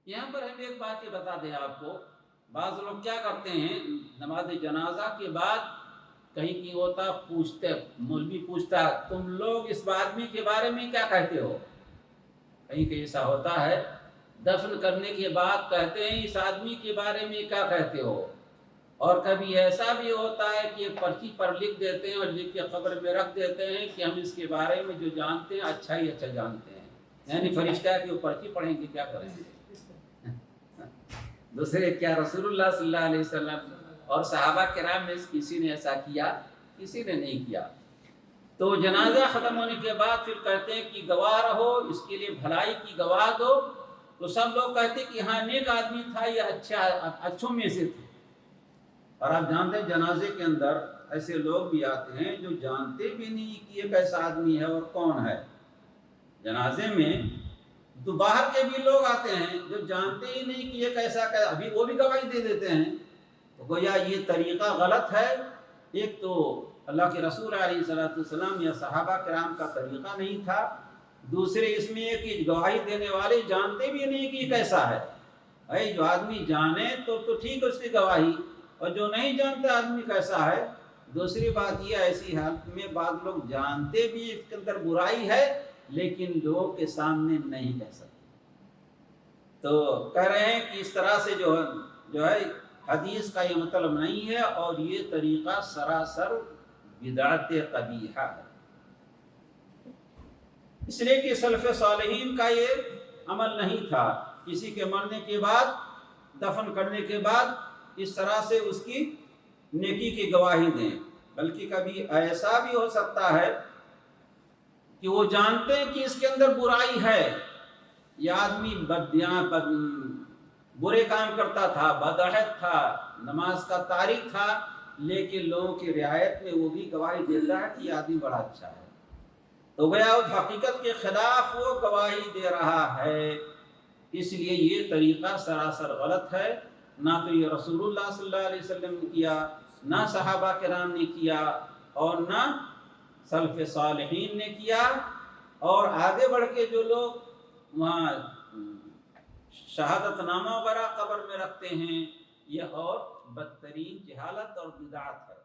یہاں پر ہم ایک بات یہ بتا دیں آپ کو، بعض لوگ کیا کرتے ہیں نماز جنازہ کے بعد کہیں کی ہوتا پوچھتے، مولوی پوچھتا تم لوگ اس آدمی کے بارے میں کیا کہتے ہو؟ کہیں کہ ایسا ہوتا ہے، دفن کرنے کے بعد کہتے ہیں اس آدمی کے بارے میں کیا کہتے ہو؟ اور کبھی ایسا بھی ہوتا ہے کہ پرچی پر لکھ دیتے ہیں اور لکھ کے قبر میں رکھ دیتے ہیں کہ ہم اس کے بارے میں جو جانتے ہیں اچھا ہی اچھا جانتے ہیں، یعنی فرشتہ کی وہ پرچی پڑھیں گے کیا کریں گے؟ دوسرے کیا رسول اللہ صلی اللہ علیہ وسلم اور صحابہ کرام میں کسی نے ایسا کیا؟ کسی نے نہیں کیا۔ تو جنازہ ختم ہونے کے بعد پھر کہتے ہیں کہ گواہ رہو، اس کے لیے بھلائی کی گواہ دو، تو سب لوگ کہتے ہیں کہ ہاں نیک آدمی تھا، یہ اچھوں میں سے تھے۔ اور آپ جانتے ہیں جنازے کے اندر ایسے لوگ بھی آتے ہیں جو جانتے بھی نہیں کہ یہ کیسا آدمی ہے اور کون ہے۔ جنازے میں تو باہر کے بھی لوگ آتے ہیں جو جانتے ہی نہیں کہ یہ کیسا ابھی وہ بھی گواہی دے دیتے ہیں، تو گویا یہ طریقہ غلط ہے۔ ایک تو اللہ کے رسول علیہ السلام یا صحابہ کرام کا طریقہ نہیں تھا، دوسرے اس میں یہ کہ گواہی دینے والے جانتے بھی نہیں کہ یہ کیسا ہے۔ بھائی جو آدمی جانے تو ٹھیک ہے اس کی گواہی، اور جو نہیں جانتا آدمی کیسا ہے۔ دوسری بات یہ ایسی حالت میں بعض لوگ جانتے بھی اس کے اندر برائی ہے لیکن لوگوں کے سامنے نہیں کہہ سکتے، تو کہہ رہے ہیں کہ اس طرح سے جو ہے حدیث کا یہ مطلب نہیں ہے، اور یہ طریقہ سراسر بدعت قبیحہ ہے، اس لیے کہ سلف صالحین کا یہ عمل نہیں تھا کسی کے مرنے کے بعد، دفن کرنے کے بعد اس طرح سے اس کی نیکی کی گواہی دیں، بلکہ کبھی ایسا بھی ہو سکتا ہے کہ وہ جانتے ہیں کہ اس کے اندر برائی ہے، یہ آدمی برے کام کرتا تھا، بدعہد تھا، نماز کا تارک تھا، لیکن لوگوں کی رعایت میں وہ بھی گواہی دیتا ہے کہ یہ آدمی بڑا اچھا ہے، تو گویا اس حقیقت کے خلاف وہ گواہی دے رہا ہے۔ اس لیے یہ طریقہ سراسر غلط ہے، نہ تو یہ رسول اللہ صلی اللہ علیہ وسلم نے کیا، نہ صحابہ کرام نے کیا، اور نہ سلف صالحین نے کیا۔ اور آگے بڑھ کے جو لوگ وہاں شہادت نامہ وغیرہ قبر میں رکھتے ہیں، یہ اور بدترین جہالت اور بدعت ہے۔